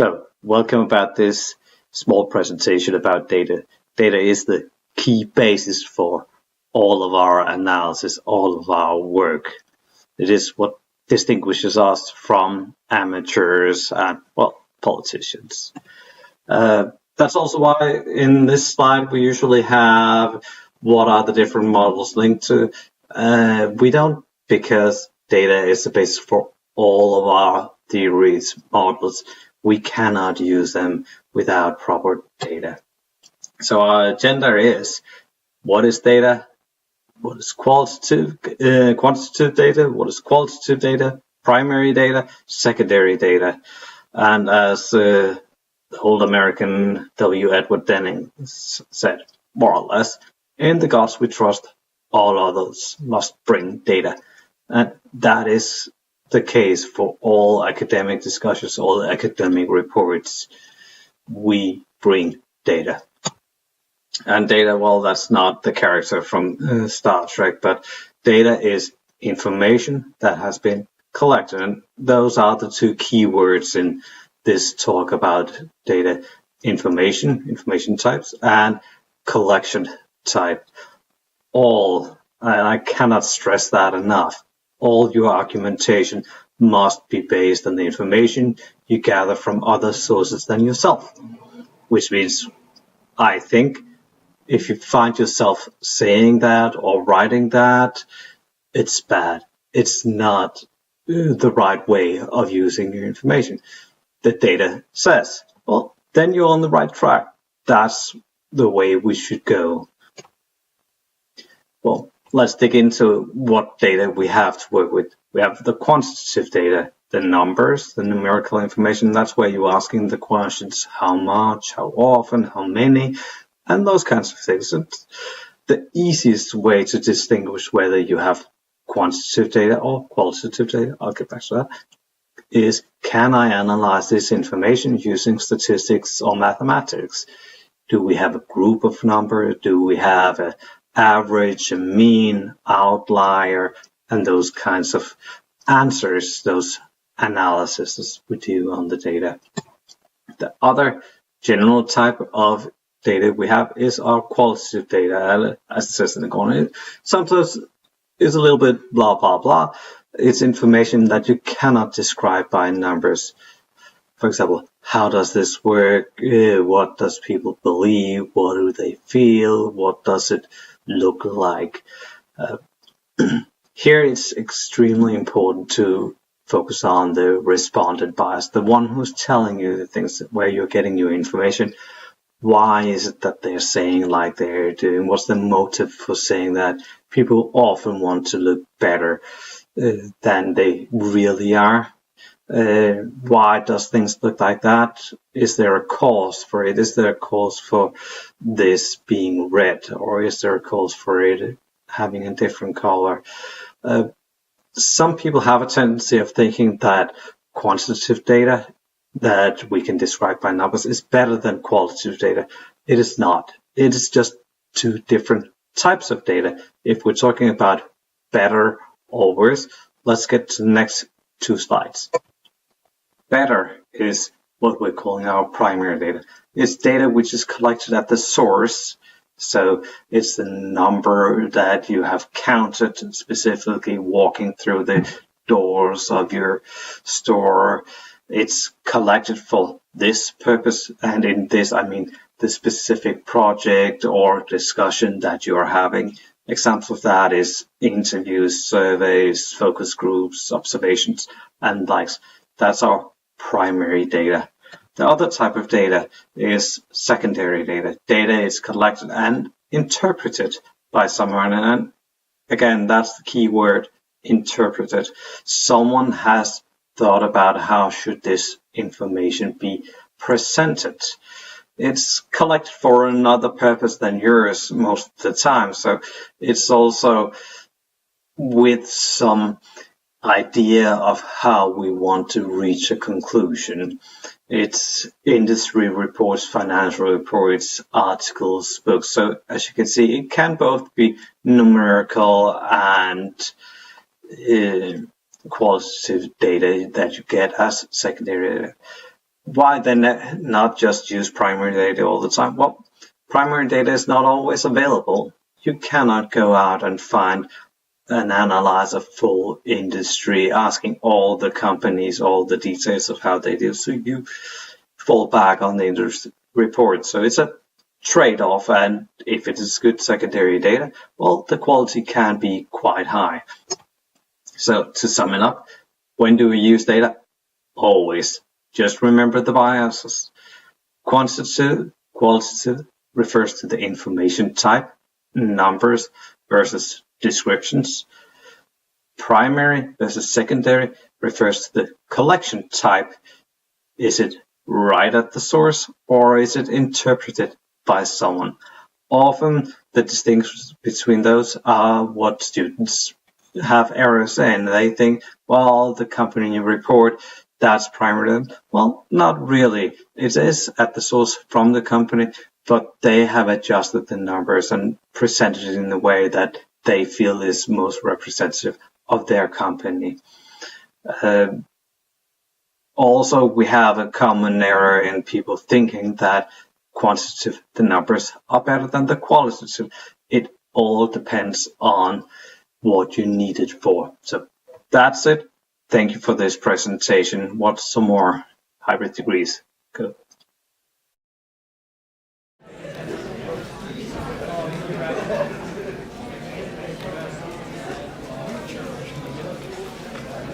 So, welcome about this small presentation about data. Data is the key basis for all of our analysis, all of our work. It is what distinguishes us from amateurs and, well, politicians. That's also why in this slide we usually have what are the different models linked to. We don't, because data is the basis for all of our theories, models. We cannot use them without proper data. So our agenda is, what is data? What is quantitative data? What is qualitative data? Primary data, secondary data. And as the old American W. Edward Denning said, more or less, in the gods we trust, all others must bring data. And that is the case for all academic discussions, all academic reports. We bring data. And data, well, that's not the character from Star Trek, but data is information that has been collected. And those are the two key words in this talk about data: information types, and collection type. And I cannot stress that enough, all your argumentation must be based on the information you gather from other sources than yourself. Which means, I think, if you find yourself saying that or writing that, it's bad. It's not the right way of using your information. The data says, well, then you're on the right track. That's the way we should go. Well, let's dig into what data we have to work with. We have the quantitative data, the numbers, the numerical information. That's where you're asking the questions: how much, how often, how many, and those kinds of things. It's the easiest way to distinguish whether you have quantitative data or qualitative data, I'll get back to that, is, can I analyze this information using statistics or mathematics? Do we have a group of numbers? Do we have an average, a mean, outlier, and those kinds of answers, those analyses we do on the data? The other general type of data we have is our qualitative data. As it says in the corner, sometimes it's a little bit blah, blah, blah. It's information that you cannot describe by numbers. For example, how does this work? What does people believe? What do they feel? What does it look like? Here it's extremely important to focus on the respondent bias, the one who's telling you the things, where you're getting your information. Why is it that they're saying like they're doing? What's the motive for saying that? People often want to look better than they really are. Why does things look like that? Is there a cause for it? Is there a cause for this being red? Or is there a cause for it having a different color? Some people have a tendency of thinking that quantitative data that we can describe by numbers is better than qualitative data. It is not. It is just two different types of data. If we're talking about better or worse, let's get to the next two slides. Better is what we're calling our primary data. It's data which is collected at the source. So it's the number that you have counted specifically walking through the doors of your store. It's collected for this purpose, and in this I mean the specific project or discussion that you're having. Examples of that is interviews, surveys, focus groups, observations, and likes. That's our primary data. The other type of data is secondary data. Data is collected and interpreted by someone, and again, that's the key word, interpreted. Someone has thought about how should this information be presented. It's collected for another purpose than yours most of the time, so it's also with some idea of how we want to reach a conclusion. It's industry reports, financial reports, articles, books. So as you can see, it can both be numerical and qualitative data that you get as secondary data. Why then not just use primary data all the time? Well, primary data is not always available. You cannot go out and find and analyze a full industry, asking all the companies all the details of how they do. So you fall back on the industry report. So it's a trade-off, and if it is good secondary data, well, the quality can be quite high. So to sum it up, when do we use data? Always. Just remember the biases. Qualitative refers to the information type, numbers versus descriptions. Primary versus secondary refers to the collection type. Is it right at the source, or is it interpreted by someone? Often the distinctions between those are what students have errors in. They think, well, the company you report, that's primary. Well, not really. It is at the source from the company, but they have adjusted the numbers and presented it in a way that they feel is most representative of their company. Also, we have a common error in people thinking that quantitative, the numbers are better than the qualitative. It all depends on what you need it for. So that's it. Thank you for this presentation. What's some more hybrid degrees? Good.